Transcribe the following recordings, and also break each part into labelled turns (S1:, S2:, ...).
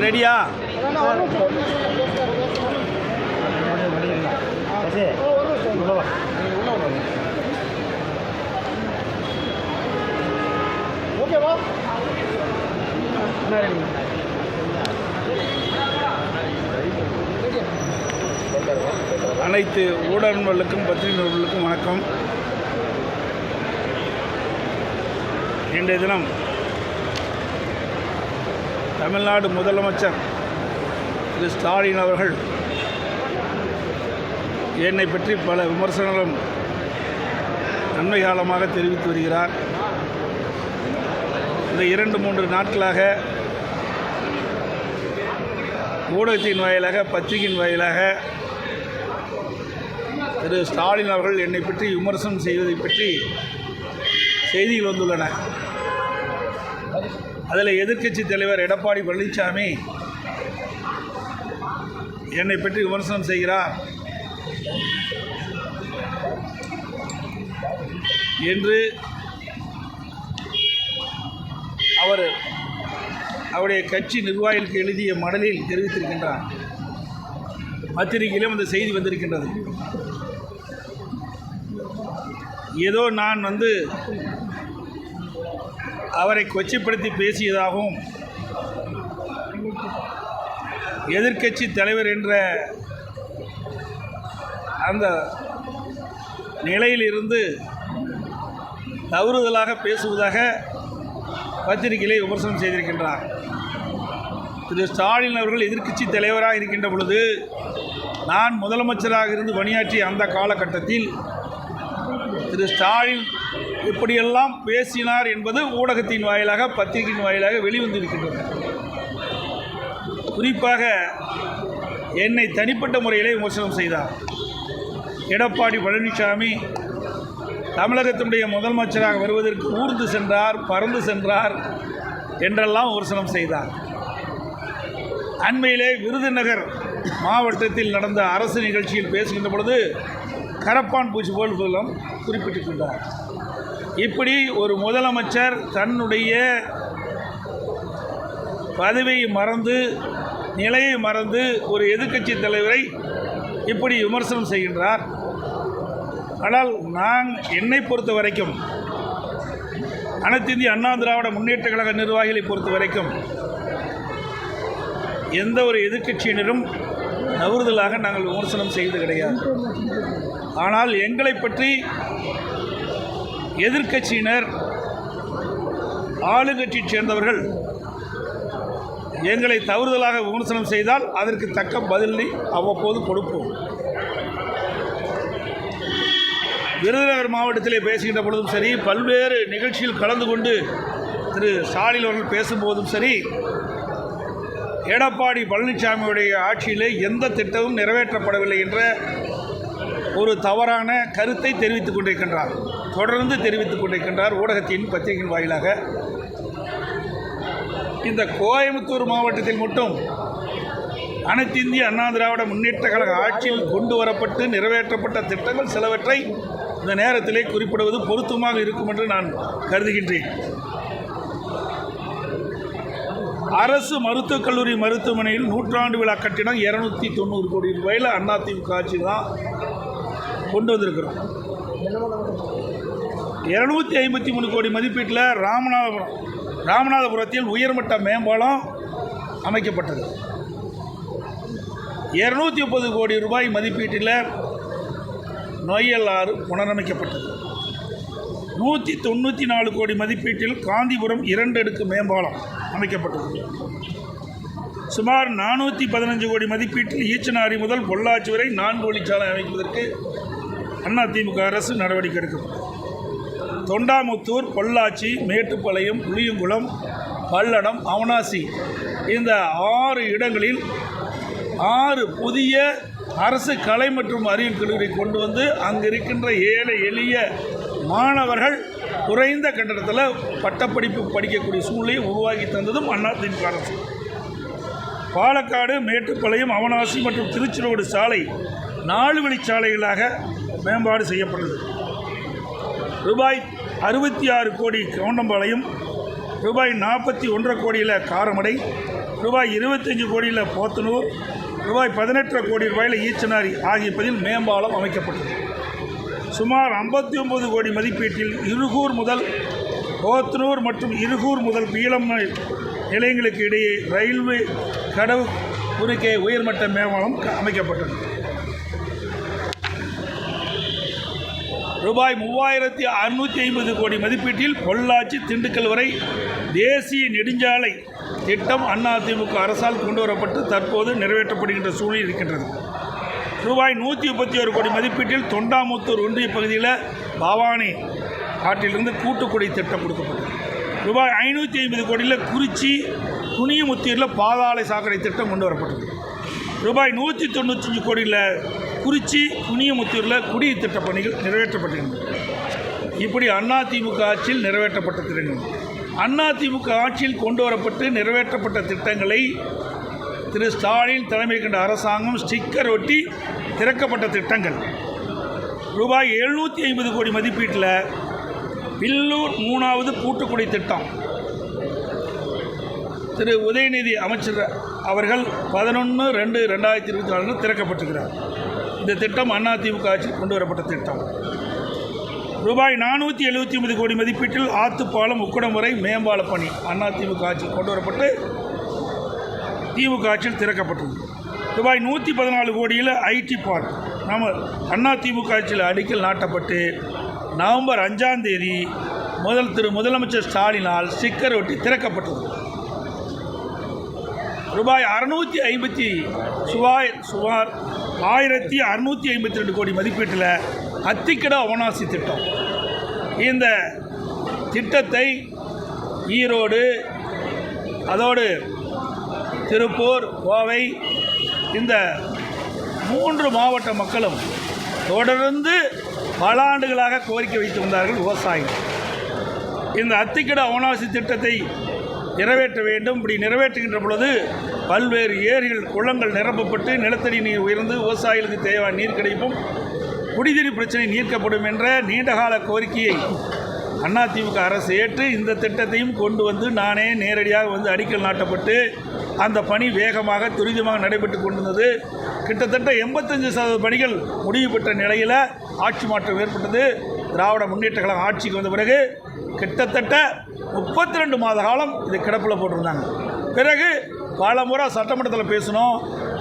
S1: ரெடியா?
S2: ஓகேவா?
S1: அனைத்து ஊடக நண்பர்களுக்கும் பத்திரிகை நண்பர்களுக்கும் வணக்கம். இன்றைய தினம் தமிழ்நாடு முதலமைச்சர் திரு ஸ்டாலின் அவர்கள் என்னை பற்றி பல விமர்சனங்களும் நன்மை காலமாக தெரிவித்து வருகிறார். இந்த 2-3 நாட்களாக ஊடகத்தின் வாயிலாக, பத்திரிகையின் வாயிலாக திரு ஸ்டாலின் அவர்கள் என்னை பற்றி விமர்சனம் செய்வதை பற்றி செய்திகள் வந்துள்ளன. அதில் எதிர்க்கட்சி தலைவர் எடப்பாடி பழனிசாமி என்னை பற்றி விமர்சனம் செய்கிறார் என்று அவருடைய கட்சி நிர்வாகிகளுக்கு எழுதிய மடலில் தெரிவித்திருக்கின்றார். பத்திரிகையிலும் அந்த செய்தி வந்திருக்கின்றது. ஏதோ நான் அவரை கொச்சைப்படுத்தி பேசியதாகவும், எதிர்க்கட்சி தலைவர் என்ற அந்த நிலையிலிருந்து தவறுதலாக பேசுவதாக பத்திரிகையிலே விமர்சனம் செய்திருக்கின்றார். திரு ஸ்டாலின் அவர்கள் எதிர்க்கட்சி தலைவராக இருக்கின்ற பொழுது, நான் முதலமைச்சராக இருந்து பணியாற்றிய அந்த காலகட்டத்தில் திரு ஸ்டாலின் இப்படியெல்லாம் பேசினார் என்பது ஊடகத்தின் வாயிலாக, பத்திரிகையின் வாயிலாக வெளிவந்திருக்கின்றது. குறிப்பாக என்னை தனிப்பட்ட முறையிலே விமர்சனம் செய்தார். எடப்பாடி பழனிசாமி தமிழகத்தினுடைய முதலமைச்சராக வருவதற்கு ஊர்ந்து சென்றார், பறந்து சென்றார் என்றெல்லாம் விமர்சனம் செய்தார். அண்மையிலே விருதுநகர் மாவட்டத்தில் நடந்த அரசு நிகழ்ச்சியில் பேசுகின்ற பொழுது கரப்பான் பூச்சி போல் குறிப்பிட்டிருக்கின்றார். இப்படி ஒரு முதலமைச்சர் தன்னுடைய பதவியை மறந்து, நிலையை மறந்து ஒரு எதிர்க்கட்சி தலைவரை இப்படி விமர்சனம் செய்கின்றார். ஆனால் என்னை பொறுத்த வரைக்கும், அனைத்து இந்திய அண்ணா திராவிட முன்னேற்ற கழக நிர்வாகிகளை பொறுத்த வரைக்கும், எந்த ஒரு எதிர்க்கட்சியினரும் தவறுதலாக நாங்கள் விமர்சனம் செய்வது கிடையாது. ஆனால் எங்களை பற்றி எதிர்க்கட்சியினர், ஆளுங்கட்சியைச் சேர்ந்தவர்கள் எங்களை தவறுதலாக விமர்சனம் செய்தால் அதற்கு தக்க பதிலை அவ்வப்போது கொடுப்போம். விருதுநகர் மாவட்டத்திலே பேசுகின்ற பொழுதும் சரி, பல்வேறு நிகழ்ச்சியில் கலந்து கொண்டு திரு ஸ்டாலின் அவர்கள் பேசும்போதும் சரி, எடப்பாடி பழனிசாமியுடைய ஆட்சியிலே எந்த திட்டமும் நிறைவேற்றப்படவில்லை என்ற ஒரு தவறான கருத்தை தெரிவித்துக் கொண்டிருக்கின்றார். தொடர்ந்து தெரிவித்துக் கொண்டிருக்கின்றார் ஊடகத்தின், பத்திரிகையின் வாயிலாக. இந்த கோயம்புத்தூர் மாவட்டத்தில் மட்டும் அனைத்து இந்திய அண்ணா திராவிட முன்னேற்ற கழக ஆட்சியில் கொண்டு வரப்பட்டு நிறைவேற்றப்பட்ட திட்டங்கள் சிலவற்றை இந்த நேரத்திலே குறிப்பிடுவது பொருத்தமாக இருக்கும் என்று நான் கருதுகின்றேன். அரசு மருத்துவக் கல்லூரி மருத்துவமனையில் 100ஆண்டு விழா கட்டிடம் 290 கோடி ரூபாயில் அதிமுக ஆட்சி தான் கொண்டு வந்திருக்கிறோம். 253 கோடி மதிப்பீட்டில் ராமநாதபுரத்தில் உயர்மட்ட மேம்பாலம் அமைக்கப்பட்டது. 230 கோடி ரூபாய் மதிப்பீட்டில் நொய்யல் ஆறு புனரமைக்கப்பட்டது. 194 கோடி மதிப்பீட்டில் காந்திபுரம் 2 அடுக்கு மேம்பாலம் அமைக்கப்பட்டது. சுமார் 415 கோடி மதிப்பீட்டில் ஈச்சனாரி முதல் பொள்ளாச்சி வரை 4 வழிச்சாலை அமைப்பதற்கு அதிமுக அரசு நடவடிக்கை எடுக்கப்பட்டது. தொண்டாமுத்தூர், பொள்ளாச்சி, மேட்டுப்பாளையம், புளியங்குளம், பல்லடம், அவனாசி இந்த 6 இடங்களில் 6 புதிய அரசு கலை மற்றும் அறிவியல் கல்லூரி கொண்டு வந்து அங்கு இருக்கின்ற ஏழை எளிய மாணவர்கள் குறைந்த கட்டணத்தில் பட்டப்படிப்பு படிக்கக்கூடிய சூழ்நிலையை உருவாக்கி தந்ததும் அதிமுக அரசு. பாலக்காடு, மேட்டுப்பாளையம், அவனாசி மற்றும் திருச்சிரோடு சாலை 4 வழிச்சாலைகளாக மேம்பாடு செய்யப்பட்டது. ரூபாய் 66 கோடி கவுண்டம்பாளையம், ரூபாய் 41 கோடியில் காரமடை, ரூபாய் 25 கோடியில் போத்தனூர், ரூபாய் 18 கோடி ரூபாயில் ஈச்சனாரி ஆகிய பதில் மேம்பாலம் அமைக்கப்பட்டது. சுமார் 59 கோடி மதிப்பீட்டில் இருகூர் முதல் போத்தனூர் மற்றும் இருகூர் முதல் பீளம் நிலையங்களுக்கு இடையே ரயில்வே கடவு குறுக்கே உயர்மட்ட மேம்பாலம் அமைக்கப்பட்டது. ரூபாய் 3650 கோடி மதிப்பீட்டில் பொள்ளாச்சி திண்டுக்கல் வரை தேசிய நெடுஞ்சாலை திட்டம் அதிமுக அரசால் கொண்டு வரப்பட்டு தற்போது நிறைவேற்றப்படுகின்ற சூழல் இருக்கின்றது. ரூபாய் 131 கோடி மதிப்பீட்டில் தொண்டாமுத்தூர் ஒன்றிய பகுதியில் பவானி ஆற்றிலிருந்து கூட்டுக்குடி திட்டம் கொடுக்கப்பட்டது. ரூபாய் 550 கோடியில் குறிச்சி துணியமுத்தூரில் பாதாள சாக்கடை திட்டம் கொண்டு வரப்பட்டது. ரூபாய் 195 கோடியில் குறிச்சி துணியமுத்தூரில் குடிநீர் திட்ட பணிகள் நிறைவேற்றப்பட்டிருந்தது. இப்படி அதிமுக ஆட்சியில் நிறைவேற்றப்பட்ட திட்டங்கள், அதிமுக ஆட்சியில் கொண்டு வரப்பட்டு நிறைவேற்றப்பட்ட திட்டங்களை திரு ஸ்டாலின் தலைமை கொண்ட அரசாங்கம் ஸ்டிக்கர் ஒட்டி திறக்கப்பட்ட திட்டங்கள். ரூபாய் 750 கோடி மதிப்பீட்டில் பில்லூர் 3வது கூட்டுக்குடி திட்டம் திரு உதயநிதி அமைச்சர் அவர்கள் 11/2/2024 திறக்கப்பட்டிருக்கிறார். இந்த திட்டம் அதிமுக ஆட்சியில் கொண்டு வரப்பட்ட திட்டம். ரூபாய் 479 கோடி மதிப்பீட்டில் ஆத்துப்பாலம் உக்குடம் வரை மேம்பால பணி அதிமுக ஆட்சியில் கொண்டு வரப்பட்டு திமுக ஆட்சியில் திறக்கப்பட்டது. ரூபாய் 114 கோடியில் ஐடி பார்க் நம்ம அதிமுக ஆட்சியில் அடிக்கல் நாட்டப்பட்டு நவம்பர் 5ஆம் தேதி திரு முதலமைச்சர் ஸ்டாலினால் ஸ்டிக்கர் ஒட்டி திறக்கப்பட்டது. ரூபாய் 1652 கோடி மதிப்பீட்டில் அத்திக்கட அவனாசி திட்டம். இந்த திட்டத்தை ஈரோடு, அதோடு திருப்பூர், கோவை இந்த 3 மாவட்ட மக்களும் தொடர்ந்து பல ஆண்டுகளாக கோரிக்கை வைத்து வந்தார்கள் விவசாயிகள். இந்த அத்திக்கட அவனாசி திட்டத்தை நிறைவேற்ற வேண்டும். இப்படி நிறைவேற்றுகின்ற பொழுது பல்வேறு ஏரிகள், குளங்கள் நிரப்பப்பட்டு நிலத்தடி நீர் உயர்ந்து விவசாயிகளுக்கு தேவையான நீர் கிடைப்பும், குடிநீர் பிரச்சனை நீக்கப்படும் என்ற நீண்டகால கோரிக்கையை அதிமுக அரசு ஏற்று இந்த திட்டத்தையும் கொண்டு வந்து நானே நேரடியாக வந்து அடிக்கல் நாட்டப்பட்டு அந்த பணி வேகமாக துரிதமாக நடைபெற்று கொண்டிருந்தது. கிட்டத்தட்ட 85% பணிகள் முடிவு பெற்ற நிலையில் ஆட்சி மாற்றம் ஏற்பட்டது. திராவிட முன்னேற்ற கழகம் ஆட்சிக்கு வந்த பிறகு கிட்டத்தட்ட 32 மாத காலம் இது கிடப்பில் போட்டிருந்தாங்க. பிறகு பல முறை சட்டமன்றத்தில் பேசணும்.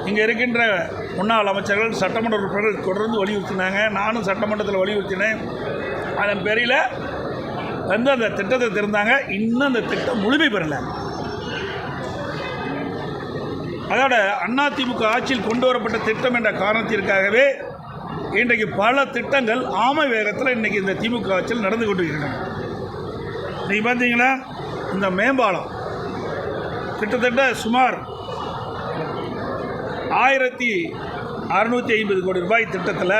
S1: இங்கே இருக்கின்ற முன்னாள் அமைச்சர்கள், சட்டமன்ற உறுப்பினர்கள் தொடர்ந்து வலியுறுத்தினாங்க. நானும் சட்டமன்றத்தில் வலியுறுத்தினேன். அதன் பேரில் வந்து அந்த திட்டத்தை திறந்தாங்க. இன்னும் அந்த திட்டம் முழுமை பெறலை. அதோட அதிமுக ஆட்சியில் கொண்டு வரப்பட்ட திட்டம் என்ற காரணத்திற்காகவே இன்றைக்கு பல திட்டங்கள் ஆமை வேகத்தில் இன்றைக்கி இந்த திமுக ஆட்சியில் நடந்து கொண்டிருக்கின்றன. இன்றைக்கி பார்த்தீங்கன்னா இந்த மேம்பாலம் கிட்டத்தட்ட சுமார் 1650 கோடி ரூபாய் திட்டத்தில்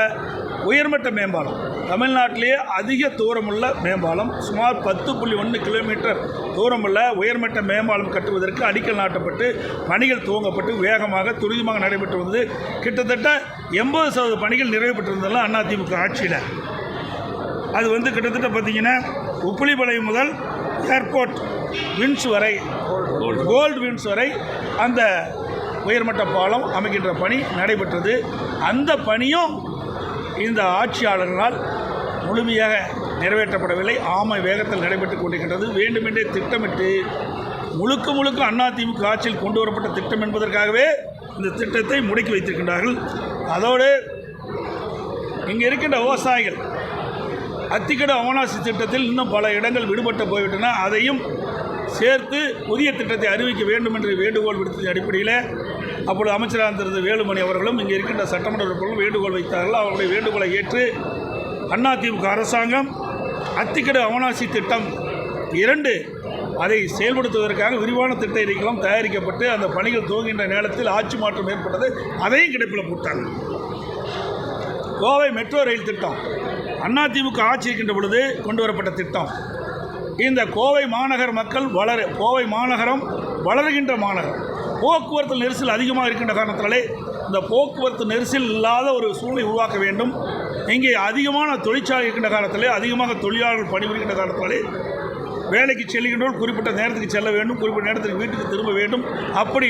S1: உயர்மட்ட மேம்பாலம், தமிழ்நாட்டிலேயே அதிக தூரமுள்ள மேம்பாலம், சுமார் 10.1 கிலோமீட்டர் தூரமுள்ள உயர்மட்ட மேம்பாலம் கட்டுவதற்கு அடிக்கல் நாட்டப்பட்டு பணிகள் துவங்கப்பட்டு வேகமாக துரிதமாக நடைபெற்று வந்தது. கிட்டத்தட்ட 80% பணிகள் நிறைவு பெற்றிருந்ததெல்லாம் அதிமுக ஆட்சியில். அது வந்து கிட்டத்தட்ட பார்த்திங்கன்னா உப்புளிப்பாளையம் முதல் ஏர்போர்ட் வின்ஸ் வரை, கோல்டு வின்ஸ் வரை அந்த உயர்மட்ட பாலம் அமைக்கின்ற பணி நடைபெற்றது. அந்த பணியும் இந்த ஆட்சியாளர்களால் முழுமையாக நிறைவேற்றப்படவில்லை. ஆமை வேகத்தில் நடைபெற்றுக் கொண்டிருக்கின்றது. வேண்டுமென்றே திட்டமிட்டு முழுக்க அதிமுக ஆட்சியில் கொண்டு வரப்பட்ட திட்டம் என்பதற்காகவே இந்த திட்டத்தை முடக்கி வைத்திருக்கின்றார்கள். அதோடு இங்கே இருக்கின்ற விவசாயிகள் அத்திக்கட அவனாசி திட்டத்தில் இன்னும் பல இடங்கள் விடுபட்டு போய்விட்டன. அதையும் சேர்த்து புதிய திட்டத்தை அறிவிக்க வேண்டும் என்று வேண்டுகோள் விடுத்த அடிப்படையில் அப்பொழுது அமைச்சராக இருந்த வேலுமணி அவர்களும் இங்கே இருக்கின்ற சட்டமன்ற உறுப்பினர்களும் வேண்டுகோள் வைத்தார்கள். அவருடைய வேண்டுகோளை ஏற்று அதிமுக அரசாங்கம் அத்திக்கட அவனாசி திட்டம் 2 அதை செயல்படுத்துவதற்காக விரிவான திட்ட அறிக்கைகளும் தயாரிக்கப்பட்டு அந்த பணிகள் துவங்குகின்ற நேரத்தில் ஆட்சி மாற்றம் ஏற்பட்டது. அதையும் கிடப்பில் போட்டாங்க. கோவை மெட்ரோ ரயில் திட்டம் அதிமுக ஆட்சி இருக்கின்ற பொழுது கொண்டு வரப்பட்ட திட்டம். இந்த கோவை மாநகர் மக்கள் கோவை மாநகரம் வளர்கின்ற மாநகரம், போக்குவரத்து நெரிசல் அதிகமாக இருக்கின்ற காரணத்தினாலே இந்த போக்குவரத்து நெரிசல் இல்லாத ஒரு சூழ்நிலை உருவாக்க வேண்டும். இங்கே அதிகமான தொழிற்சாலை இருக்கின்ற காலத்திலே, அதிகமாக தொழிலாளர்கள் பணிபுரிகின்ற காலத்திலே வேலைக்கு செல்கின்றோர் குறிப்பிட்ட நேரத்துக்கு செல்ல வேண்டும், குறிப்பிட்ட நேரத்துக்கு வீட்டுக்கு திரும்ப வேண்டும். அப்படி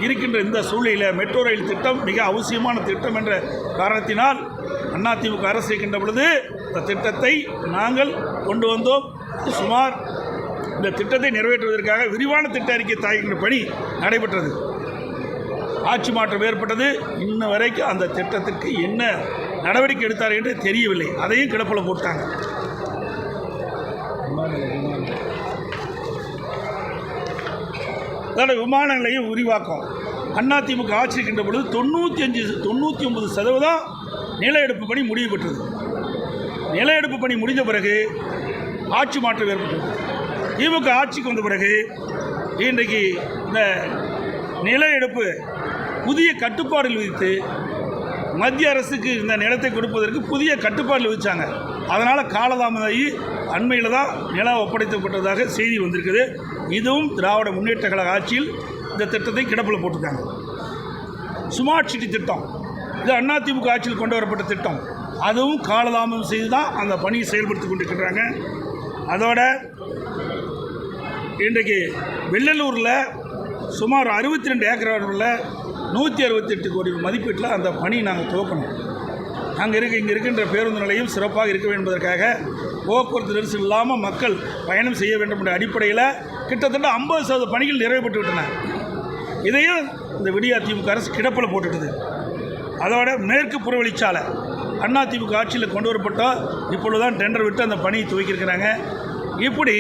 S1: இருக்கின்ற இந்த சூழ்நிலையில் மெட்ரோ ரயில் திட்டம் மிக அவசியமான திட்டம் என்ற காரணத்தினால் அதிமுக அரசு இருக்கின்ற பொழுது இந்த திட்டத்தை நாங்கள் கொண்டு வந்தோம். சுமார் இந்த திட்டத்தை நிறைவேற்றுவதற்காக விரிவான திட்ட அறிக்கை தயாரிக்கின்ற பணி நடைபெற்றது. ஆட்சி மாற்றம் ஏற்பட்டது. இன்ன வரைக்கும் அந்த திட்டத்திற்கு என்ன நடவடிக்கை எடுத்தார் என்று தெரியவில்லை. அதையும் கிடப்பில் போட்டாங்க. அதோட விமான நிலையம் விரிவாக்கம் அதிமுக ஆட்சி இருக்கின்ற பொழுது 99% நில எடுப்பு பணி முடிவு பெற்றது. நில எடுப்பு பணி முடிந்த பிறகு ஆட்சி மாற்றம் ஏற்பட்டது. திமுக ஆட்சிக்கு வந்த பிறகு இன்றைக்கு இந்த நில எடுப்பு புதிய கட்டுப்பாடுகள் விதித்து மத்திய அரசுக்கு இந்த நிலத்தை கொடுப்பதற்கு புதிய கட்டுப்பாடுகள் விதித்தாங்க. அதனால் காலதாமதாகி அண்மையில் தான் நிலம் ஒப்படைக்கப்பட்டதாக செய்தி வந்திருக்குது. இதுவும் திராவிட முன்னேற்ற கழக ஆட்சியில் இந்த திட்டத்தை கிடப்பில் போட்டிருக்காங்க. ஸ்மார்ட் சிட்டி திட்டம் இது அதிமுக ஆட்சியில் கொண்டு வரப்பட்ட திட்டம். அதுவும் காலதாமதம் செய்து தான் அந்த பணியை செயல்படுத்தி கொண்டிருக்கிறாங்க. அதோட இன்றைக்கு வெள்ளலூரில் சுமார் 62 ஏக்கர் அளவில் 168 கோடி மதிப்பீட்டில் அந்த பணி நாங்கள் துவக்கணும். இங்கே இருக்கின்ற பேருந்து நிலையம் சிறப்பாக இருக்க வேண்டும் என்பதற்காக போக்குவரத்து நெரிசல் இல்லாமல் மக்கள் பயணம் செய்ய வேண்டும் என்ற அடிப்படையில் கிட்டத்தட்ட 50% பணிகள் நிறைவேற்று விட்டன. இதையும் இந்த விடியா திமுக அரசு கிடப்பில் போட்டுட்டுது. அதோட மேற்கு புறவழிச்சாலை அதிமுக ஆட்சியில் கொண்டு வரப்பட்டால் இப்பொழுதுதான் டெண்டர் விட்டு அந்த பணியை துவக்கியிருக்கிறாங்க. இப்படி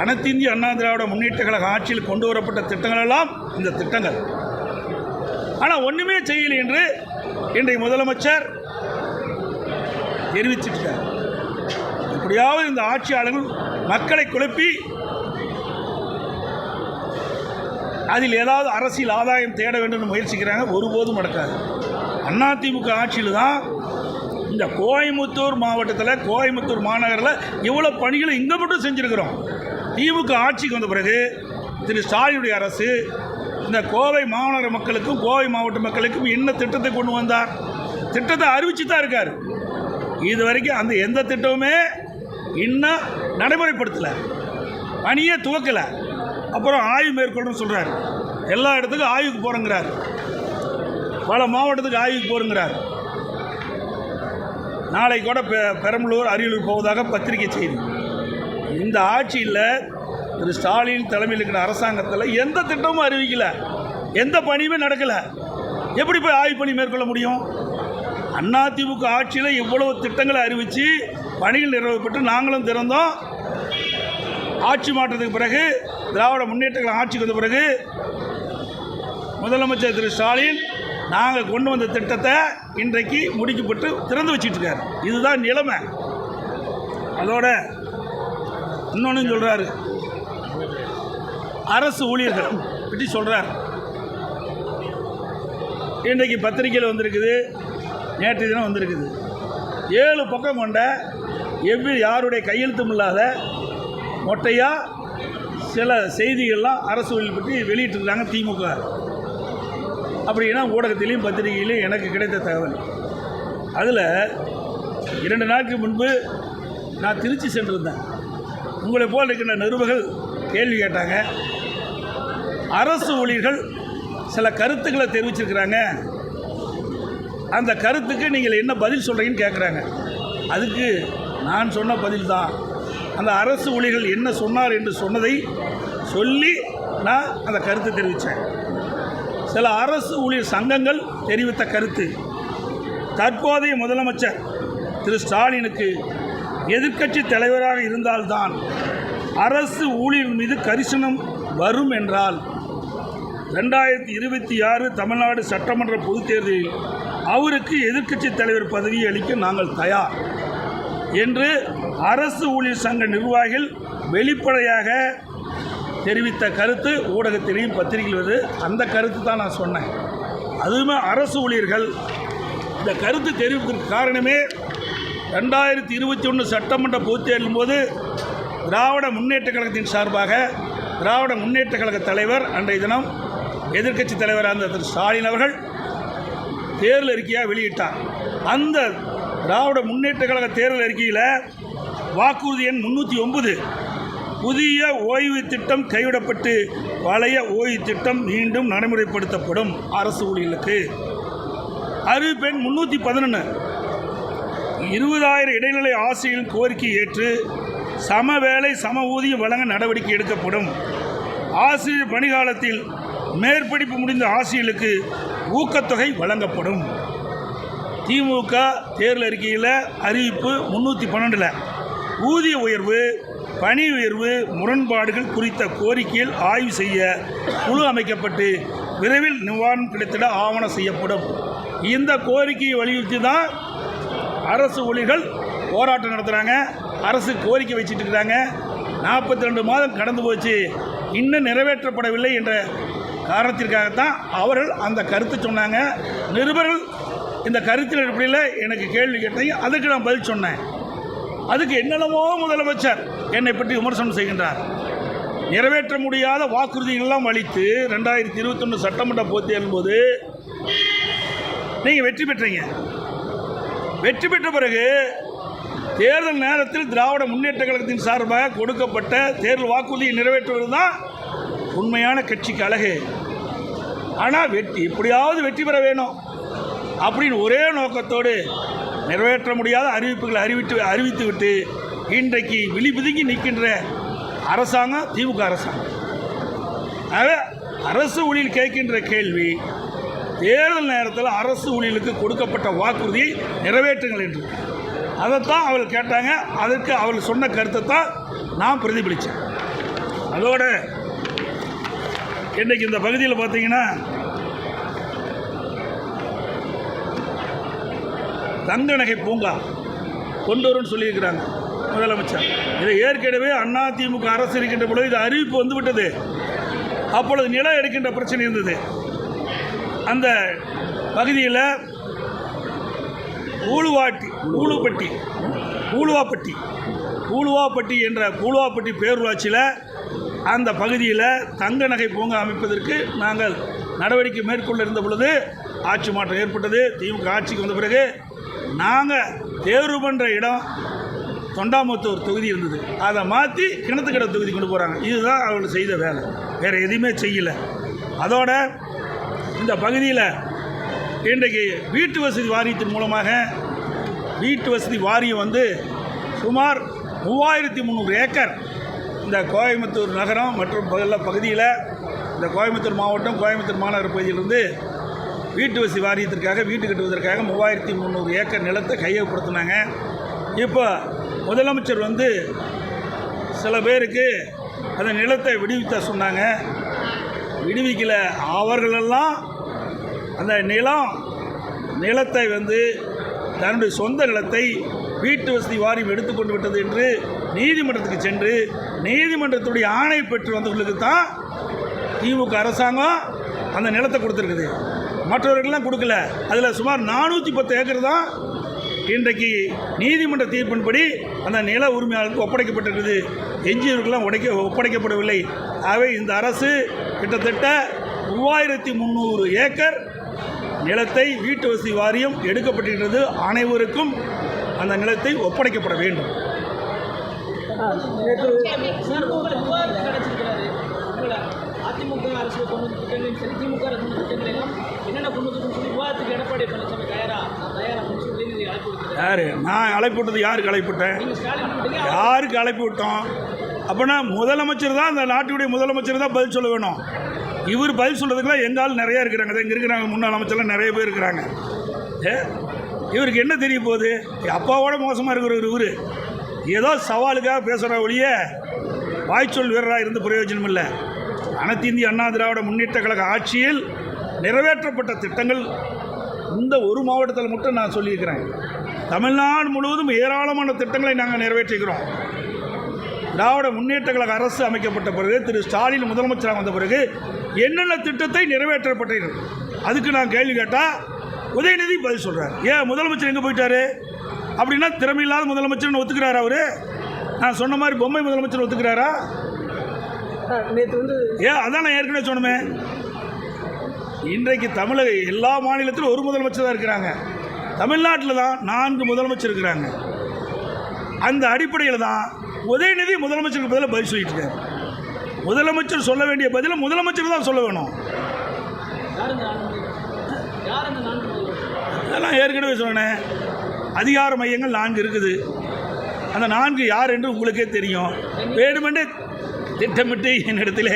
S1: அனைத்து இந்திய அண்ணா திராவிட முன்னேற்ற கழக ஆட்சியில் கொண்டு வரப்பட்ட திட்டங்கள் எல்லாம் இந்த திட்டங்கள். ஆனால் ஒன்றுமே செய்யலை என்று இன்றைய முதலமைச்சர் தெரிவிச்சிட்டார். எப்படியாவது இந்த ஆட்சியாளர்கள் மக்களை குழப்பி அதில் ஏதாவது அரசியல் ஆதாயம் தேட வேண்டும் என்று முயற்சிக்கிறாங்க. ஒருபோதும் நடக்காது. அதிமுக ஆட்சியில் தான் இந்த கோயம்புத்தூர் மாவட்டத்தில், கோயம்புத்தூர் மாநகரில் இவ்வளோ பணிகளை இங்கே மட்டும் செஞ்சுருக்கிறோம். திமுக ஆட்சிக்கு வந்த பிறகு திரு ஸ்டாலினுடைய அரசு இந்த கோவை மாநகர மக்களுக்கும் கோவை மாவட்ட மக்களுக்கும் என்ன திட்டத்தை கொண்டு வந்தார்? திட்டத்தை அறிவிச்சு தான் இருக்கார். இது வரைக்கும் அந்த எந்த திட்டமுமே இன்னும் நடைமுறைப்படுத்தலை, பணியே துவக்கலை. அப்புறம் ஆய்வு மேற்கொள்ளணும்னு சொல்கிறார். எல்லா இடத்துக்கும் ஆய்வுக்கு போகிறேங்கிறார். பல மாவட்டத்துக்கு ஆய்வுக்கு போகிறேங்கிறார். நாளை கூட பெரம்பலூர், அரியலூர் போவதாக பத்திரிகை செய்தி. இந்த ஆட்சியில் திரு ஸ்டாலின் தலைமையில் இருக்கிற அரசாங்கத்தில் எந்த திட்டமும் அறிவிக்கலை, எந்த பணியுமே நடக்கலை. எப்படி போய் ஆய்வு பணி மேற்கொள்ள முடியும்? அதிமுக ஆட்சியில் இவ்வளவு திட்டங்களை அறிவித்து பணிகள் நிறைவேற்றப்பட்டு நாங்களும் திறந்தோம். ஆட்சி மாற்றத்துக்கு பிறகு திராவிட முன்னேற்ற கழகம் ஆட்சிக்கு வந்த பிறகு முதலமைச்சர் திரு ஸ்டாலின் நாங்கள் கொண்டு வந்த திட்டத்தை இன்றைக்கு முடிக்கப்பட்டு திறந்து வச்சுட்டு இருக்காரு. இதுதான் நிலைமை. அதோட இன்னொன்று சொல்கிறாரு, அரசு ஊழியர்கள் பற்றி சொல்கிறார். இன்றைக்கு பத்திரிகையில் வந்திருக்குது, நேற்று தினம் வந்திருக்குது. 7 பக்கம் கொண்ட யாருடைய கையெழுத்தும் இல்லாத மொட்டையாக சில செய்திகள்லாம் அரசு ஊழியர் பற்றி வெளியிட்டிருக்காங்க திமுக. அப்படின்னா ஊடகத்திலையும் பத்திரிகையிலையும் எனக்கு கிடைத்த தகவல். அதில் 2 நாட்களுக்கு முன்பு நான் திருச்சி சென்றிருந்தேன். உங்களை போல் இருக்கின்ற நிருபர்கள் கேள்வி கேட்டாங்க. அரசு ஊழியர்கள் சில கருத்துக்களை தெரிவிச்சிருக்கிறாங்க, அந்த கருத்துக்கு நீங்கள் என்ன பதில் சொல்கிறீங்கன்னு கேட்குறாங்க. அதுக்கு நான் சொன்ன பதில் தான், அந்த அரசு ஊழியர்கள் என்ன சொன்னார் என்று சொன்னதை சொல்லி நான் அந்த கருத்தை தெரிவித்தேன். சில அரசு ஊழியர் சங்கங்கள் தெரிவித்த கருத்து, தற்போதைய முதலமைச்சர் திரு ஸ்டாலினுக்கு எதிர்க்கட்சி தலைவராக இருந்தால்தான் அரசு ஊழியர் மீது கரிசனம் வரும் என்றால் 2026 தமிழ்நாடு சட்டமன்ற பொதுத் தேர்தலில் அவருக்கு எதிர்க்கட்சி தலைவர் பதவியை அளிக்க நாங்கள் தயார் என்று அரசு ஊழியர் சங்க நிர்வாகிகள் வெளிப்படையாக தெரிவித்த கருத்து ஊடகத்திலையும் பத்திரிகையில் வருது. அந்த கருத்து தான் நான் சொன்னேன். அதுவுமே அரசு ஊழியர்கள் இந்த கருத்து தெரிவிப்பதற்கு காரணமே 2021 சட்டமன்ற பொதுத் தேர்தலின் போது திராவிட முன்னேற்ற கழகத்தின் சார்பாக திராவிட முன்னேற்ற கழக தலைவர் அன்றைய தினம் எதிர்க்கட்சி தலைவராக இருந்த திரு ஸ்டாலின் அவர்கள் தேர்தல் அறிக்கையாக வெளியிட்டார். அந்த திராவிட முன்னேற்ற கழக தேர்தல் அறிக்கையில் வாக்குறுதி எண் 309 புதிய ஓய்வு திட்டம் கைவிடப்பட்டு பழைய ஓய்வு திட்டம் மீண்டும் நடைமுறைப்படுத்தப்படும் அரசு ஊழியர்களுக்கு. அறிவிப்பு எண் 311 20,000 இடைநிலை ஆசிரியர்களின் கோரிக்கை ஏற்று சம வேலை சம ஊதியம் வழங்க நடவடிக்கை எடுக்கப்படும். ஆசிரியர் பணிகாலத்தில் மேற்படிப்பு முடிந்த ஆசிரியர்களுக்கு ஊக்கத்தொகை வழங்கப்படும். திமுக தேர்தல் அறிக்கையில் அறிவிப்பு 312 ஊதிய உயர்வு பணி உயர்வு முரண்பாடுகள் குறித்த கோரிக்கையில் ஆய்வு செய்ய குழு அமைக்கப்பட்டு விரைவில் நிவாரணம் கிடைத்திட ஆவணம் செய்யப்படும். இந்த கோரிக்கையை வலியுறுத்தி தான் அரசு ஊழியர்கள் போராட்டம் நடத்துகிறாங்க. அரசு கோரிக்கை வச்சுட்டு இருக்கிறாங்க. 42 மாதம் கடந்து போச்சு, இன்னும் நிறைவேற்றப்படவில்லை என்ற காரணத்திற்காகத்தான் அவர்கள் அந்த கருத்து சொன்னாங்க. நிருபர்கள் இந்த கருத்தின் அடிப்படையில் எனக்கு கேள்வி கேட்டீங்க, அதுக்கு நான் பதில் சொன்னேன். அதுக்கு என்னென்னமோ முதலமைச்சர் என்னை பற்றி விமர்சனம் செய்கின்றார். நிறைவேற்ற முடியாத வாக்குறுதிகளெல்லாம் அளித்து 2021 சட்டமன்ற பொதுத் தேர்தல் போது நீங்கள் வெற்றி பெற்றீங்க. வெற்றி பெற்ற பிறகு தேர்தல் நேரத்தில் திராவிட முன்னேற்ற கழகத்தின் சார்பாக கொடுக்கப்பட்ட தேர்தல் வாக்குறுதியை நிறைவேற்றுவது தான் உண்மையான கட்சிக்கு அழகு. ஆனால் எப்படியாவது வெற்றி பெற வேணும் அப்படின்னு ஒரே நோக்கத்தோடு நிறைவேற்ற முடியாத அறிவிப்புகளை அறிவித்துவிட்டு இன்றைக்கு விழிபிதுங்கி நிற்கின்ற அரசாங்கம் திமுக அரசாங்கம். ஆக அரசு ஊழியர் கேட்கின்ற கேள்வி, தேர்தல் நேரத்தில் அரசு ஊழியர்களுக்கு கொடுக்கப்பட்ட வாக்குறுதியை நிறைவேற்றுங்கள் என்று. அதைத்தான் அவர்கள் கேட்டாங்க. அதற்கு அவர்கள் சொன்ன கருத்தை தான் நான் பிரதிபலித்தேன். அதோட இன்றைக்கு இந்த பகுதியில் பார்த்தீங்கன்னா தங்க நகை பூங்கா கொண்டு வரும்னு சொல்லியிருக்கிறாங்க முதலமைச்சர். இதை ஏற்கனவே அதிமுக அரசு இருக்கின்ற பொழுது இது அறிவிப்பு வந்துவிட்டது. அப்பொழுது நிலம் எடுக்கின்ற பிரச்சனை இருந்தது. அந்த பகுதியில் பூலுவாப்பட்டி என்ற பூலுவாப்பட்டி பேரூராட்சியில் அந்த பகுதியில் தங்க நகை பூங்கா அமைப்பதற்கு நாங்கள் நடவடிக்கை மேற்கொள்ள இருந்த பொழுது ஆட்சி மாற்றம் ஏற்பட்டது. திமுக ஆட்சிக்கு வந்த பிறகு நாங்கள் தேர்வு பண்ணுற இடம் தொண்டாமுத்தூர் தொகுதி இருந்தது, அதை மாற்றி கிணத்துக்கடை தொகுதி கொண்டு போகிறாங்க. இதுதான் அவர்கள் செய்த வேலை, வேறு எதுவுமே செய்யலை. அதோட இந்த பகுதியில் இன்றைக்கு வீட்டு வசதி வாரியத்தின் மூலமாக வீட்டு வசதி வாரியம் வந்து சுமார் 3300 ஏக்கர் இந்த கோயம்புத்தூர் நகரம் மற்றும் பகுதியில் இந்த கோயம்புத்தூர் மாவட்டம் கோயம்புத்தூர் மாநகர பகுதியிலிருந்து வீட்டு வசதி வாரியத்திற்காக வீட்டு கட்டுவதற்காக 3300 ஏக்கர் நிலத்தை கையகப்படுத்தினாங்க. இப்போ முதலமைச்சர் வந்து சில பேருக்கு அந்த நிலத்தை விடுவித்த சொன்னாங்க. விடுவிக்கலை. அவர்களெல்லாம் அந்த நிலத்தை வந்து தன்னுடைய சொந்த நிலத்தை வீட்டு வசதி வாரியம் எடுத்துக்கொண்டு விட்டது என்று நீதிமன்றத்துக்கு சென்று நீதிமன்றத்துடைய ஆணை பெற்று வந்தவர்களுக்கு தான் திமுக அரசாங்கம் அந்த நிலத்தை கொடுத்துருக்குது. மற்றவர்கள்லாம் கொடுக்கல. அதில் சுமார் 410 ஏக்கர் தான் இன்றைக்கு நீதிமன்ற தீர்ப்பின்படி அந்த நில உரிமையாளருக்கு ஒப்படைக்கப்பட்டிருக்குது. எஞ்சியவர்களெலாம் ஒப்படைக்கப்படவில்லை. ஆகவே இந்த அரசு கிட்டத்தட்ட 3300 ஏக்கர் நிலத்தை வீட்டு வசதி வாரியம் எடுக்கப்பட்டிருக்கிறது. அனைவருக்கும் அந்த நிலத்தை ஒப்படைக்கப்பட வேண்டும். அதிமுக அரசு கொண்டு திட்டங்களையும் சரி திமுக அரசு திட்டங்கள் எல்லாம் என்னென்ன கொண்டு சொல்லி விவாதத்துக்கு எடப்பாடி பழனிசாமி யார் நான் அழைப்பு விட்டது? யாருக்கு அழைப்பு விட்டேன்? யாருக்கு அழைப்பு விட்டோம்? அப்படின்னா முதலமைச்சர் தான், அந்த நாட்டுடைய முதலமைச்சர் தான் பதில் சொல்ல வேணும். இவர் பதில் சொல்கிறதுக்குலாம் எங்காலும் நிறையா இருக்கிறாங்க. இங்கே இருக்கிறாங்க முன்னாள் அமைச்சர்லாம் நிறைய பேர் இருக்கிறாங்க. இவருக்கு என்ன தெரிய போகுது? அப்பாவோட மோசமாக இருக்கிற இவர் ஏதோ சவாலுக்காக பேசுகிற ஒழிய வாய்ச்சொல் வீரராக இருந்து பிரயோஜனம் இல்லை. அனைத்து இந்திய அண்ணா திராவிட முன்னேற்ற கழக ஆட்சியில் நிறைவேற்றப்பட்ட திட்டங்கள் இந்த ஒரு மாவட்டத்தில் மட்டும் நான் சொல்லியிருக்கிறேன். தமிழ்நாடு முழுவதும் ஏராளமான திட்டங்களை நாங்கள் நிறைவேற்றிக்கிறோம். திராவிட முன்னேற்ற கழக அரசு அமைக்கப்பட்ட பிறகு திரு ஸ்டாலின் முதலமைச்சராக வந்த பிறகு என்னென்ன திட்டத்தை நிறைவேற்றப்பட்டிருக்கு அதுக்கு நான் கேள்வி கேட்டால் உதயநிதி பதில் சொல்கிறார். ஏன் முதலமைச்சர் எங்கே போயிட்டார் அப்படின்னா திறமையில்லாத முதலமைச்சர்னு ஒத்துக்கிறாரா அவர்? நான் சொன்ன மாதிரி பொம்மை முதலமைச்சர் ஒத்துக்கிறாரா? நேற்று வந்து அதான் நான் ஏற்கனவே சொன்னேன். இன்றைக்கு தமிழக எல்லா மாநிலத்திலும் ஒரு முதலமைச்சர் தான் இருக்கிறாங்க. தமிழ்நாட்டில் தான் 4 முதலமைச்சர் இருக்கிறாங்க. அந்த அடிப்படையில் தான் உதயநிதி முதலமைச்சருக்கு பதிலாக பதில் சொல்லிட்டு இருக்காரு. முதலமைச்சர் சொல்ல வேண்டிய பதிலை முதலமைச்சர் தான் சொல்ல வேணும். அதெல்லாம் ஏற்கனவே சொன்னேன். அதிகார மையங்கள் 4 இருக்குது. அந்த 4 யார் என்று உங்களுக்கே தெரியும். வேணுமென்றே திட்டமிட்டு என்னிடத்தில்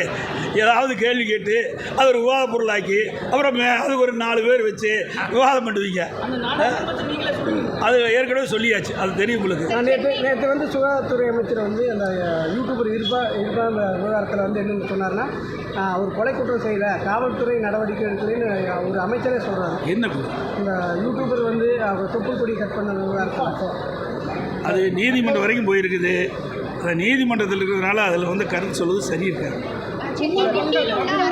S1: ஏதாவது கேள்வி கேட்டு அது ஒரு விவாத பொருளாக்கி அப்புறம் அதுக்கு ஒரு 4 பேர் வச்சு விவாதம் பண்ணுவீங்க. அது ஏற்கனவே சொல்லியாச்சு, அது தெரியும் உங்களுக்கு.
S2: நேற்று வந்து சுகாதாரத்துறை அமைச்சர் வந்து அந்த யூடியூபர் இருப்பா அந்த விவகாரத்தில் வந்து என்னென்னு சொன்னார்னா, அவர் கொலை குற்றம் செய்யல, காவல்துறை நடவடிக்கை எடுக்கலன்னு ஒரு அமைச்சரே சொல்கிறார்.
S1: என்ன
S2: இந்த யூடியூபர் வந்து அவர் தொப்புள் கொடி கட் பண்ண விவகாரத்தில்
S1: அது நீதிமன்றம் வரைக்கும் போயிருக்குது. அந்த நீதிமன்றத்தில் இருக்கிறதுனால அதில் வந்து கருத்து சொல்வது சரி இருக்காது.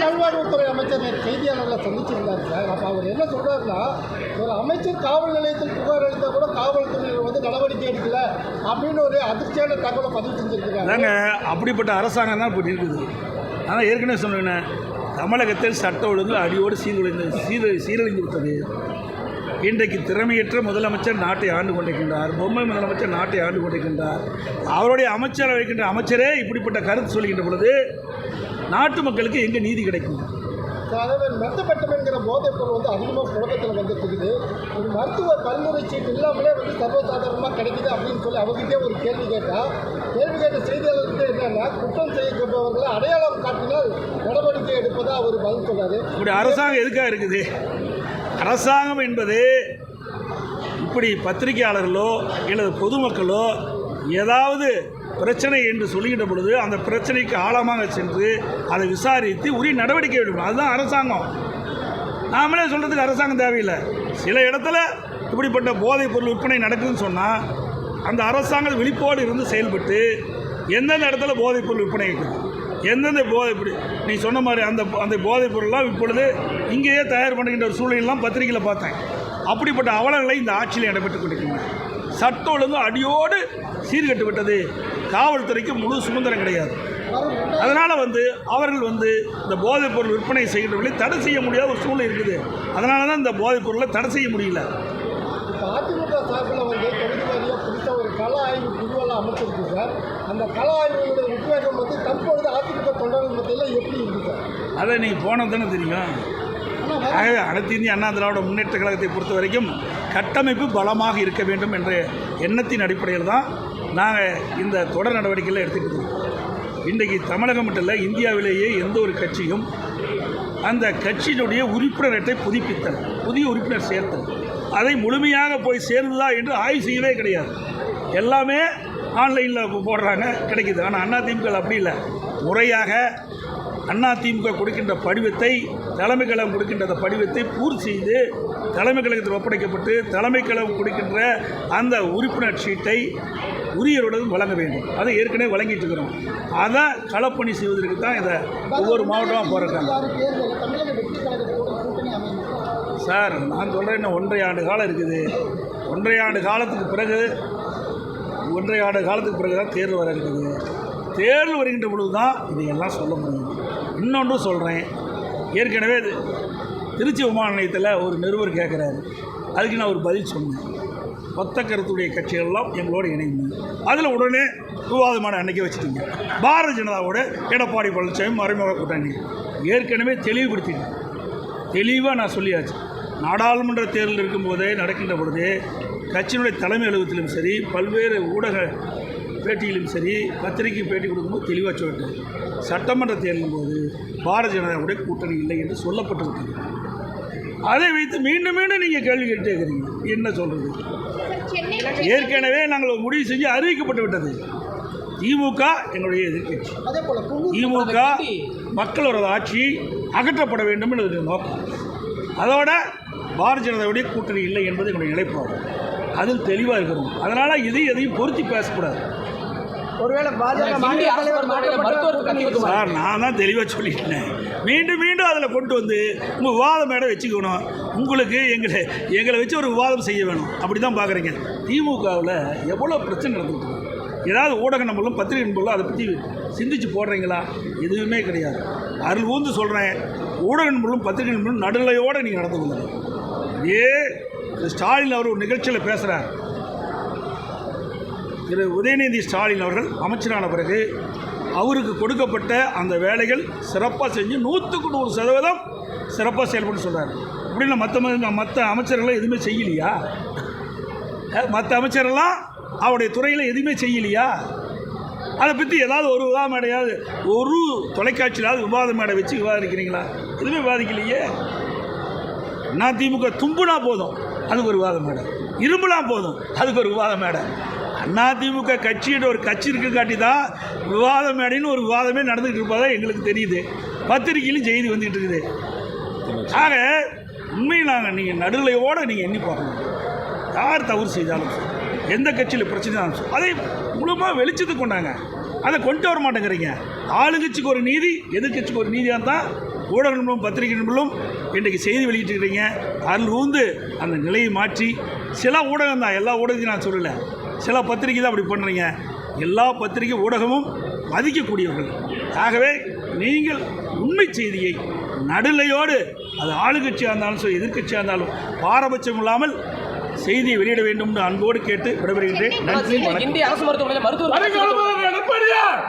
S2: நல்வாழ்வுத்துறை அமைச்சர் செய்தியாளர்களை சந்திச்சிருந்தார் சார். அப்போ அவர் என்ன சொல்கிறாருன்னா, ஒரு அமைச்சர் காவல் நிலையத்தில் புகார் அளித்தால் கூட காவல்துறையினர் வந்து நடவடிக்கை எடுக்கல அப்படின்னு ஒரு அதிர்ச்சியான தகவலை பதிவு செஞ்சுருக்காங்க.
S1: அதாங்க, அப்படிப்பட்ட அரசாங்கம் தான் இப்படி இருக்குது. ஆனால் ஏற்கனவே சொன்னேன், தமிழகத்தில் சட்ட ஒழுங்கு அடியோடு சீரழிந்து விட்டது. இன்றைக்கு திறமையற்ற முதலமைச்சர் நாட்டை ஆண்டு கொண்டிருக்கின்றார். பொம்மை முதலமைச்சர் நாட்டை ஆண்டு கொண்டிருக்கின்றார். அவருடைய அமைச்சர் வைக்கின்ற அமைச்சரே இப்படிப்பட்ட கருத்து சொல்கின்ற பொழுது நாட்டு மக்களுக்கு எங்கே நீதி கிடைக்கும்?
S2: அதாவது மெத்தப்பட்டம் என்கிற போதைப் பொருள் வந்து அதிகமாக புழக்கத்தில் வந்துட்டுருக்குது. ஒரு மருத்துவ பரிந்துரை சீட்டு இல்லாமலே வந்து சர்வசாதாரணமாக கிடைக்குது அப்படின்னு சொல்லி அவர்கிட்டே ஒரு கேள்வி கேட்ட செய்தியாளர்கிட்ட என்னன்னா, குற்றம் செய்யப்பட்டவர்களை அடையாளம் காட்டினால் நடவடிக்கை எடுப்பதாக அவர் பதில் சொல்றாரு.
S1: இப்படி அரசாங்கம் எதுக்காக இருக்குது? அரசாங்கம் என்பது இப்படி பத்திரிகையாளர்களோ அல்லது பொதுமக்களோ ஏதாவது பிரச்சனை என்று சொல்லுகின்ற பொழுது அந்த பிரச்சனைக்கு ஆழமாக சென்று அதை விசாரித்து உரிய நடவடிக்கை எடுக்கணும். அதுதான் அரசாங்கம். நாமளே சொல்கிறதுக்கு அரசாங்கம் தேவையில்லை. சில இடத்துல இப்படிப்பட்ட போதைப் பொருள் விற்பனை நடக்குதுன்னு சொன்னால் அந்த அரசாங்கம் விழிப்போடு இருந்து செயல்பட்டு எந்தெந்த இடத்துல போதைப் பொருள் விற்பனை இருக்குது, எந்தெந்த இப்படி நீ சொன்ன மாதிரி அந்த போதைப் பொருள்லாம் இப்பொழுது இங்கேயே தயார் பண்ணுகின்ற ஒரு சூழ்நிலாம் பத்திரிகையில் பார்த்தேன். அப்படிப்பட்ட அவலங்களை இந்த ஆட்சியில் நடைபெற்றுக் கொண்டிருக்கின்றன. சட்ட ஒழுங்கு அடியோடு சீர்கட்டு விட்டது. காவல்துறைக்கு முழு சுதந்திரம் கிடையாது. அதனால் அவர்கள் இந்த போதைப் பொருள் விற்பனை செய்கின்றவர்களை தடை செய்ய முடியாத ஒரு சூழ்நிலை இருக்குது. அதனால தான் இந்த போதைப் பொருளை தடை செய்ய முடியல.
S2: அதிமுக சார்பில் தொகுதி வாரியாக புதுசாக ஒரு கள ஆய்வு குழுவெல்லாம் அமைச்சிருக்கு சார். அந்த கள ஆய்வுடைய உத்வேகம் தற்பொழுது அதிமுக தொண்டர்கள் மத்தியில் எப்படி இருக்குது சார்? அதை
S1: நீங்கள் போனது தானே தெரியும். அனைத்து இந்திய அண்ணா திராவிட முன்னேற்ற கழகத்தை பொறுத்த வரைக்கும் கட்டமைப்பு பலமாக இருக்க வேண்டும் என்ற எண்ணத்தின் அடிப்படையில் தான் நாங்கள் இந்த தொடர் நடவடிக்கைகளை எடுத்துக்கிட்டு இருக்கோம். இன்றைக்கு தமிழகம் மட்டும் இல்லை, இந்தியாவிலேயே எந்த ஒரு கட்சியும் அந்த கட்சியினுடைய உறுப்பினர் அட்டை புதுப்பித்தல், புதிய உறுப்பினர் சேர்த்தல், அதை முழுமையாக போய் சேர்ந்ததா என்று ஆய்வு செய்யவே கிடையாது. எல்லாமே ஆன்லைனில் போடுறாங்க, கிடைக்குது. ஆனால் அதிமுக அப்படி இல்லை. முறையாக அதிமுக கொடுக்கின்ற படிவத்தை, தலைமை கழகம் கொடுக்கின்ற படிவத்தை பூர்த்தி செய்து தலைமை கழகத்தில் ஒப்படைக்கப்பட்டு தலைமை கழகம் கொடுக்கின்ற அந்த உறுப்பினர் சீட்டை உரியருடன் வழங்க வேண்டும். அதை ஏற்கனவே வழங்கிட்டு இருக்கிறோம். அதை களப்பணி செய்வதற்கு தான் இதை ஒவ்வொரு மாவட்டமாக போகிறாங்க. சார், நான் சொல்கிறேன், இன்னும் 1.5 ஆண்டு காலம் இருக்குது. 1.5 ஆண்டு காலத்துக்கு பிறகு தான் தேர்தல் வர இருக்குது. தேர்தல் வருகின்ற பொழுது தான் இதையெல்லாம் சொல்ல முடியும். இன்னொன்று சொல்கிறேன், ஏற்கனவே திருச்சி விமான நிலையத்தில் ஒரு நிருபர் கேட்குறாரு. அதுக்கு நான் ஒரு பதில் சொன்னேன். ஒத்த கருத்துடைய கட்சிகள்லாம் எங்களோடு இணைந்து அதில் உடனே விவாதமான அன்னைக்கு வச்சுட்டீங்க. பாரதிய ஜனதாவோட எடப்பாடி பழனிசாமி மறைமுக கூட்டணி ஏற்கனவே தெளிவுபடுத்திட்டேன். தெளிவாக நான் சொல்லியாச்சு. நாடாளுமன்ற தேர்தல் இருக்கும்போதே நடக்கின்ற பொழுதே கட்சியினுடைய தலைமை அலுவலகத்திலும் சரி, பல்வேறு ஊடக பேட்டியிலும் சரி, பத்திரிகை பேட்டி கொடுக்கும்போது தெளிவாக சொல்லிட்டேன். சட்டமன்ற தேர்தலின் போது பாரதிய ஜனதாவுடைய கூட்டணி இல்லை என்று சொல்லப்பட்டிருக்கிறது. அதை வைத்து மீண்டும் மீண்டும் நீங்கள் கேள்வி கேட்டே இருக்கிறீங்க. என்ன சொல்கிறது? ஏற்கனவே நாங்கள் முடிவு செஞ்சு அறிவிக்கப்பட்டு விட்டது. திமுக எங்களுடைய எதிர்க்கட்சி. திமுக மக்களோட ஆட்சி அகற்றப்பட வேண்டும் என்பது நோக்கம். அதோட பாரதிய ஜனதாவுடைய கூட்டணி இல்லை என்பது எங்களுடைய நிலைப்பாடு. அதில் தெளிவாக இருக்கிறோம். அதனால் எதையும் பொருத்தி பேசக்கூடாது.
S2: ஒருவேளை
S1: சார், நான் தான் தெளிவாக சொல்லிட்டேன். மீண்டும் மீண்டும் அதில் கொண்டு உங்கள் விவாத மேடம் வச்சுக்கணும். உங்களுக்கு எங்களை வச்சு ஒரு விவாதம் செய்ய வேணும். அப்படி தான் பார்க்குறீங்க. திமுகவில் எவ்வளோ பிரச்சனை நடந்துருக்கு. ஏதாவது ஊடக நம்பளும் பத்திரிகை நம்பளும் அதை பற்றி சிந்திச்சு போடுறீங்களா? எதுவுமே கிடையாது. அருள் ஊந்து சொல்கிறேன், ஊடக நம்பளும் பத்திரிகை நம்பளும் நடுநிலையோடு நீங்கள் நடந்து கொள்ளுங்க. இதே ஸ்டாலின் அவர் ஒரு நிகழ்ச்சியில் பேசுகிறார். திரு உதயநிதி ஸ்டாலின் அவர்கள் அமைச்சரான பிறகு அவருக்கு கொடுக்கப்பட்ட அந்த வேலைகள் சிறப்பாக செஞ்சு 100% சிறப்பாக செயல்பட்டு சொல்கிறார். இப்படின்னா மற்ற அமைச்சர்கள் எதுவுமே செய்யலையா? மற்ற அமைச்சரெல்லாம் அவருடைய துறையில் எதுவுமே செய்யலையா? அதை பற்றி ஏதாவது ஒரு விவாத மேடையாவது, ஒரு தொலைக்காட்சியிலாவது விவாத மேடை வச்சு விவாதிக்கிறீங்களா? எதுவுமே விவாதிக்கலையே. அதிமுக தும்புனா போதும் அதுக்கு ஒரு விவாத மேடை, இரும்புனா போதும் அதுக்கு ஒரு விவாத மேடை. அதிமுக கட்சியோட ஒரு கட்சி இருக்க காட்டி தான் விவாத மேடைன்னு ஒரு விவாதமே நடந்துகிட்டு இருப்பதாக எங்களுக்கு தெரியுது. பத்திரிகையிலும் செய்தி வந்துக்கிட்டு இருக்குது. ஆக உண்மையில் நீங்கள் நடுநிலையோடு நீங்கள் எண்ணி பார்க்கணும். யார் தவறு செய்தாலும் எந்த கட்சியில் பிரச்சனை தான் அதை முழுமையாக வெளிச்சத்துக்கு கொண்டாங்க. அதை கொண்டு வர மாட்டேங்கிறீங்க. ஆளுங்கட்சிக்கு ஒரு நீதி, எதிர்கட்சிக்கு ஒரு நீதியாக தான் ஊடக நண்பர்களும் பத்திரிகை நண்பர்களும் இன்றைக்கு செய்தி வெளியிட்டிருக்கிறீங்க. அதில் வந்து அந்த நிலையை மாற்றி சில ஊடகம் தான், எல்லா ஊடகத்தையும் நான் சொல்லலை, சில பத்திரிகை தான் அப்படி பண்ணுறீங்க. எல்லா பத்திரிகை ஊடகமும் மதிக்கக்கூடியவர்கள். ஆகவே நீங்கள் உண்மை செய்தியை நடுநிலையோடு, அது ஆளுங்கட்சியாக இருந்தாலும் சரி எதிர்கட்சியாக இருந்தாலும் பாரபட்சம் இல்லாமல் செய்தியை வெளியிட வேண்டும் என்று அன்போடு கேட்டு விடைபெறுகின்றேன். நன்றி.
S3: இந்திய அரசு மருத்துவமனையில் மருத்துவர்
S4: எடப்பாடியார்